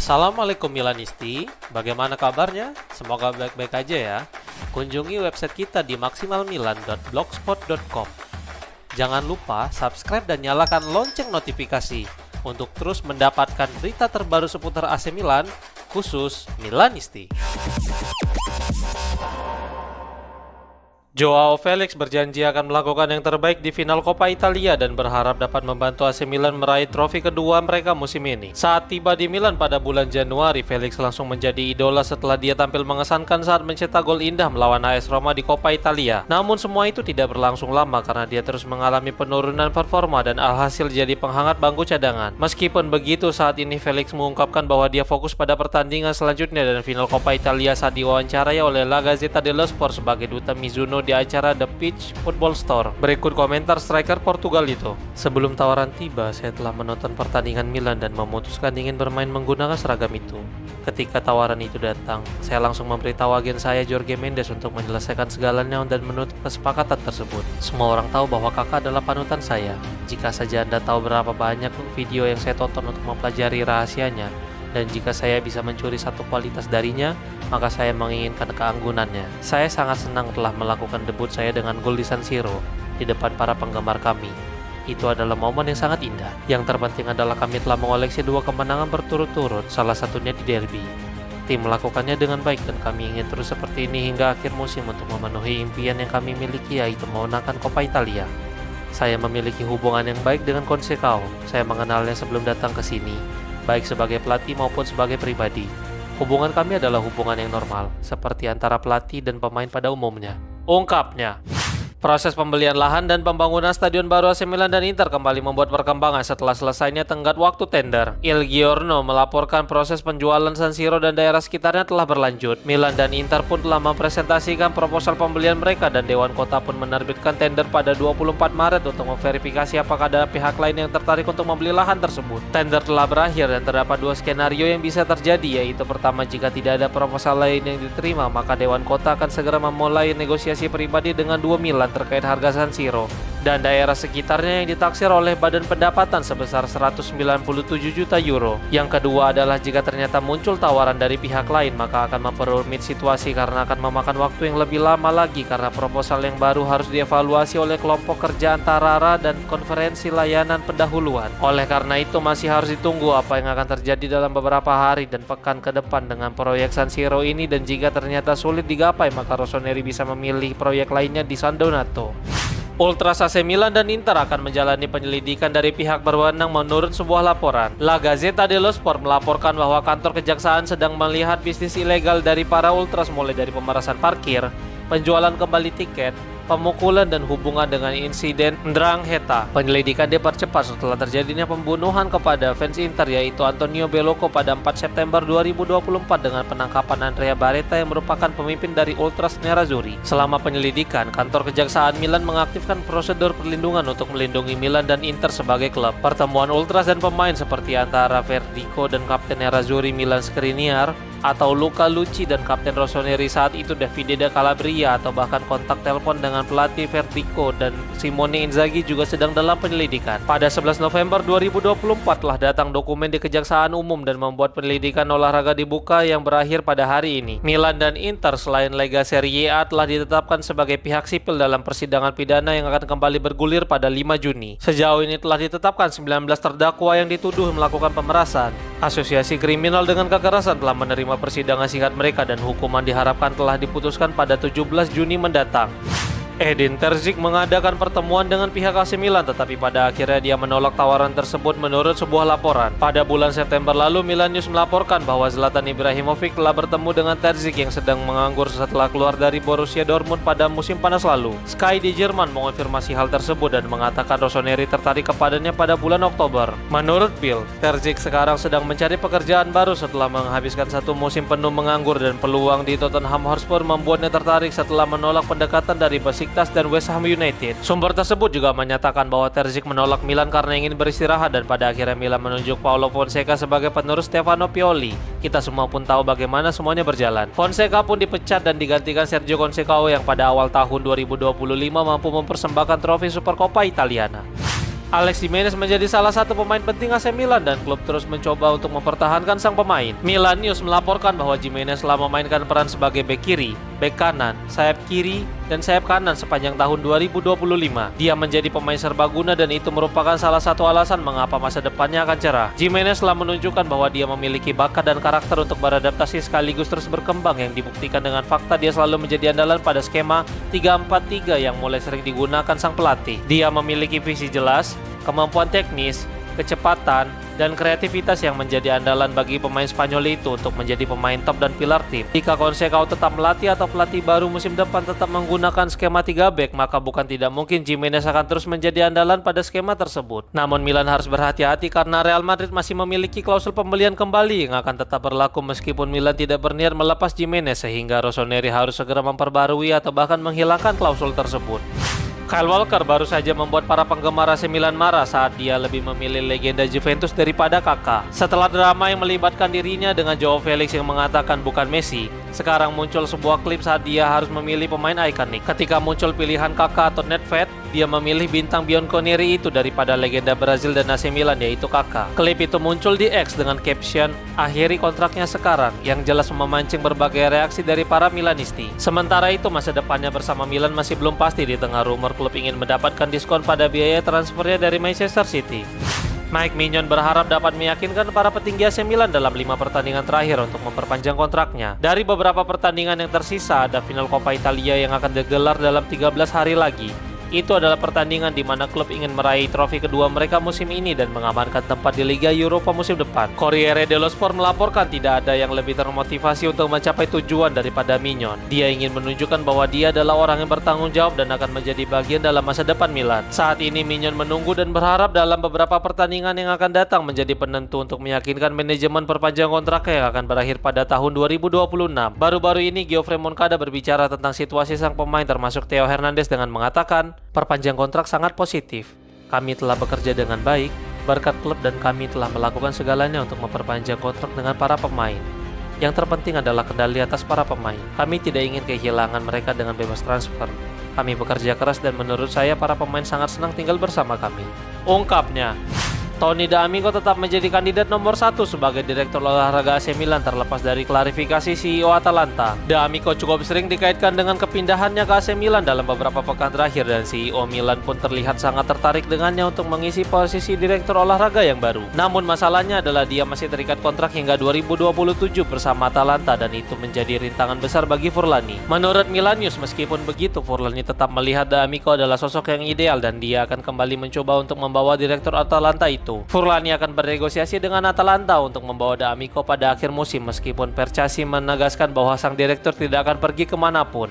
Assalamualaikum Milanisti, bagaimana kabarnya? Semoga baik-baik aja ya. Kunjungi website kita di maksimalmilan.blogspot.com. Jangan lupa subscribe dan nyalakan lonceng notifikasi untuk terus mendapatkan berita terbaru seputar AC Milan, khusus Milanisti. Joao Felix berjanji akan melakukan yang terbaik di final Coppa Italia dan berharap dapat membantu AC Milan meraih trofi kedua mereka musim ini. Saat tiba di Milan pada bulan Januari, Felix langsung menjadi idola setelah dia tampil mengesankan saat mencetak gol indah melawan AS Roma di Coppa Italia. Namun semua itu tidak berlangsung lama karena dia terus mengalami penurunan performa dan alhasil jadi penghangat bangku cadangan. Meskipun begitu, saat ini Felix mengungkapkan bahwa dia fokus pada pertandingan selanjutnya dan final Coppa Italia saat diwawancarai oleh La Gazzetta dello Sport sebagai duta Mizuno di acara The Pitch Football Store. Berikut komentar striker Portugal itu. Sebelum tawaran tiba, saya telah menonton pertandingan Milan dan memutuskan ingin bermain menggunakan seragam itu. Ketika tawaran itu datang, saya langsung memberitahu agen saya Jorge Mendes untuk menyelesaikan segalanya dan menutup kesepakatan tersebut. Semua orang tahu bahwa kakak adalah panutan saya. Jika saja Anda tahu berapa banyak video yang saya tonton untuk mempelajari rahasianya, dan jika saya bisa mencuri satu kualitas darinya, maka saya menginginkan keanggunannya. Saya sangat senang telah melakukan debut saya dengan gol di San Siro di depan para penggemar kami. Itu adalah momen yang sangat indah. Yang terpenting adalah kami telah mengoleksi 2 kemenangan berturut-turut, salah satunya di derby. Tim melakukannya dengan baik dan kami ingin terus seperti ini hingga akhir musim untuk memenuhi impian yang kami miliki, yaitu memenangkan Coppa Italia. Saya memiliki hubungan yang baik dengan Consecao. Saya mengenalnya sebelum datang ke sini, baik sebagai pelatih maupun sebagai pribadi. Hubungan kami adalah hubungan yang normal, seperti antara pelatih dan pemain pada umumnya, ungkapnya. Proses pembelian lahan dan pembangunan stadion baru AC Milan dan Inter kembali membuat perkembangan setelah selesainya tenggat waktu tender. Il Giorno melaporkan proses penjualan San Siro dan daerah sekitarnya telah berlanjut. Milan dan Inter pun telah mempresentasikan proposal pembelian mereka dan Dewan Kota pun menerbitkan tender pada 24 Maret untuk memverifikasi apakah ada pihak lain yang tertarik untuk membeli lahan tersebut. Tender telah berakhir dan terdapat 2 skenario yang bisa terjadi, yaitu pertama, jika tidak ada proposal lain yang diterima, maka Dewan Kota akan segera memulai negosiasi pribadi dengan 2 Milan terkait harga San Siro dan daerah sekitarnya yang ditaksir oleh badan pendapatan sebesar 197 juta euro. Yang kedua adalah jika ternyata muncul tawaran dari pihak lain, maka akan memperumit situasi karena akan memakan waktu yang lebih lama lagi karena proposal yang baru harus dievaluasi oleh kelompok kerja antara dan konferensi layanan pendahuluan. Oleh karena itu masih harus ditunggu apa yang akan terjadi dalam beberapa hari dan pekan ke depan dengan proyek San Siro ini, dan jika ternyata sulit digapai maka Rossoneri bisa memilih proyek lainnya di San Donato. Ultras AC Milan dan Inter akan menjalani penyelidikan dari pihak berwenang menurut sebuah laporan. La Gazzetta dello Sport melaporkan bahwa kantor kejaksaan sedang melihat bisnis ilegal dari para ultras, mulai dari pemerasan parkir, penjualan kembali tiket, pemukulan dan hubungan dengan insiden Ndrangheta. Penyelidikan dipercepat setelah terjadinya pembunuhan kepada fans Inter, yaitu Antonio Bellocco pada 4 September 2024 dengan penangkapan Andrea Barretta yang merupakan pemimpin dari Ultras Nerazzurri. Selama penyelidikan, kantor kejaksaan Milan mengaktifkan prosedur perlindungan untuk melindungi Milan dan Inter sebagai klub. Pertemuan Ultras dan pemain seperti antara Verdico dan kapten Nerazzurri Milan Skriniar, atau Luca Lucci dan kapten Rossoneri saat itu Davide da Calabria, atau bahkan kontak telepon dengan pelatih Vertico dan Simone Inzaghi juga sedang dalam penyelidikan. Pada 11 November 2024 telah datang dokumen di Kejaksaan Umum dan membuat penyelidikan olahraga dibuka yang berakhir pada hari ini. Milan dan Inter selain Lega Serie A telah ditetapkan sebagai pihak sipil dalam persidangan pidana yang akan kembali bergulir pada 5 Juni. Sejauh ini telah ditetapkan 19 terdakwa yang dituduh melakukan pemerasan. Asosiasi kriminal dengan kekerasan telah menerima persidangan singkat mereka dan hukuman diharapkan telah diputuskan pada 17 Juni mendatang. Edin Terzic mengadakan pertemuan dengan pihak AC Milan, tetapi pada akhirnya dia menolak tawaran tersebut menurut sebuah laporan. Pada bulan September lalu, Milan News melaporkan bahwa Zlatan Ibrahimovic telah bertemu dengan Terzic yang sedang menganggur setelah keluar dari Borussia Dortmund pada musim panas lalu. Sky di Jerman mengonfirmasi hal tersebut dan mengatakan Rossoneri tertarik kepadanya pada bulan Oktober. Menurut Bill, Terzic sekarang sedang mencari pekerjaan baru setelah menghabiskan 1 musim penuh menganggur, dan peluang di Tottenham Hotspur membuatnya tertarik setelah menolak pendekatan dari Besiktas dan West Ham United. Sumber tersebut juga menyatakan bahwa Terzic menolak Milan karena ingin beristirahat, dan pada akhirnya Milan menunjuk Paulo Fonseca sebagai penerus Stefano Pioli. Kita semua pun tahu bagaimana semuanya berjalan. Fonseca pun dipecat dan digantikan Sergio Conceição yang pada awal tahun 2025 mampu mempersembahkan trofi Supercoppa Italiana. Alex Jimenez menjadi salah satu pemain penting AC Milan dan klub terus mencoba untuk mempertahankan sang pemain. Milan News melaporkan bahwa Jimenez telah memainkan peran sebagai bek kiri, bek kanan, sayap kiri, dan sayap kanan sepanjang tahun 2025. Dia menjadi pemain serbaguna dan itu merupakan salah satu alasan mengapa masa depannya akan cerah. Jimenez telah menunjukkan bahwa dia memiliki bakat dan karakter untuk beradaptasi sekaligus terus berkembang yang dibuktikan dengan fakta dia selalu menjadi andalan pada skema 3-4-3 yang mulai sering digunakan sang pelatih. Dia memiliki visi jelas, kemampuan teknis, kecepatan, dan kreativitas yang menjadi andalan bagi pemain Spanyol itu untuk menjadi pemain top dan pilar tim. Jika Conceição tetap melatih atau pelatih baru musim depan tetap menggunakan skema 3 back, maka bukan tidak mungkin Jimenez akan terus menjadi andalan pada skema tersebut. Namun Milan harus berhati-hati karena Real Madrid masih memiliki klausul pembelian kembali yang akan tetap berlaku meskipun Milan tidak berniat melepas Jimenez, sehingga Rossoneri harus segera memperbarui atau bahkan menghilangkan klausul tersebut. Kyle Walker baru saja membuat para penggemar AC Milan marah saat dia lebih memilih legenda Juventus daripada Kaká. Setelah drama yang melibatkan dirinya dengan Joao Felix yang mengatakan bukan Messi, sekarang muncul sebuah klip saat dia harus memilih pemain ikonik. Ketika muncul pilihan Kaká atau Nedved, dia memilih bintang Bianconeri itu daripada legenda Brazil dan AC Milan yaitu Kaká. Klip itu muncul di X dengan caption "Akhiri kontraknya sekarang" yang jelas memancing berbagai reaksi dari para Milanisti. Sementara itu masa depannya bersama Milan masih belum pasti di tengah rumor klub ingin mendapatkan diskon pada biaya transfernya dari Manchester City. Mike Maignan berharap dapat meyakinkan para petinggi AC Milan dalam 5 pertandingan terakhir untuk memperpanjang kontraknya. Dari beberapa pertandingan yang tersisa, ada final Coppa Italia yang akan digelar dalam 13 hari lagi. Itu adalah pertandingan di mana klub ingin meraih trofi kedua mereka musim ini dan mengamankan tempat di Liga Eropa musim depan. Corriere dello Sport melaporkan tidak ada yang lebih termotivasi untuk mencapai tujuan daripada Maignan. Dia ingin menunjukkan bahwa dia adalah orang yang bertanggung jawab dan akan menjadi bagian dalam masa depan Milan. Saat ini Maignan menunggu dan berharap dalam beberapa pertandingan yang akan datang menjadi penentu untuk meyakinkan manajemen perpanjang kontraknya yang akan berakhir pada tahun 2026. Baru-baru ini Geoffrey Moncada berbicara tentang situasi sang pemain termasuk Theo Hernandez dengan mengatakan, "Perpanjang kontrak sangat positif. Kami telah bekerja dengan baik, berkat klub dan kami telah melakukan segalanya untuk memperpanjang kontrak dengan para pemain. Yang terpenting adalah kendali atas para pemain. Kami tidak ingin kehilangan mereka dengan bebas transfer. Kami bekerja keras dan menurut saya para pemain sangat senang tinggal bersama kami," ungkapnya. Tony D'Amico tetap menjadi kandidat nomor 1 sebagai direktur olahraga AC Milan terlepas dari klarifikasi CEO Atalanta. D'Amico cukup sering dikaitkan dengan kepindahannya ke AC Milan dalam beberapa pekan terakhir dan CEO Milan pun terlihat sangat tertarik dengannya untuk mengisi posisi direktur olahraga yang baru. Namun masalahnya adalah dia masih terikat kontrak hingga 2027 bersama Atalanta dan itu menjadi rintangan besar bagi Furlani. Menurut Milan News, meskipun begitu, Furlani tetap melihat D'Amico adalah sosok yang ideal dan dia akan kembali mencoba untuk membawa direktur Atalanta itu. Furlani akan bernegosiasi dengan Atalanta untuk membawa D'Amico pada akhir musim meskipun Percasi menegaskan bahwa sang direktur tidak akan pergi kemanapun.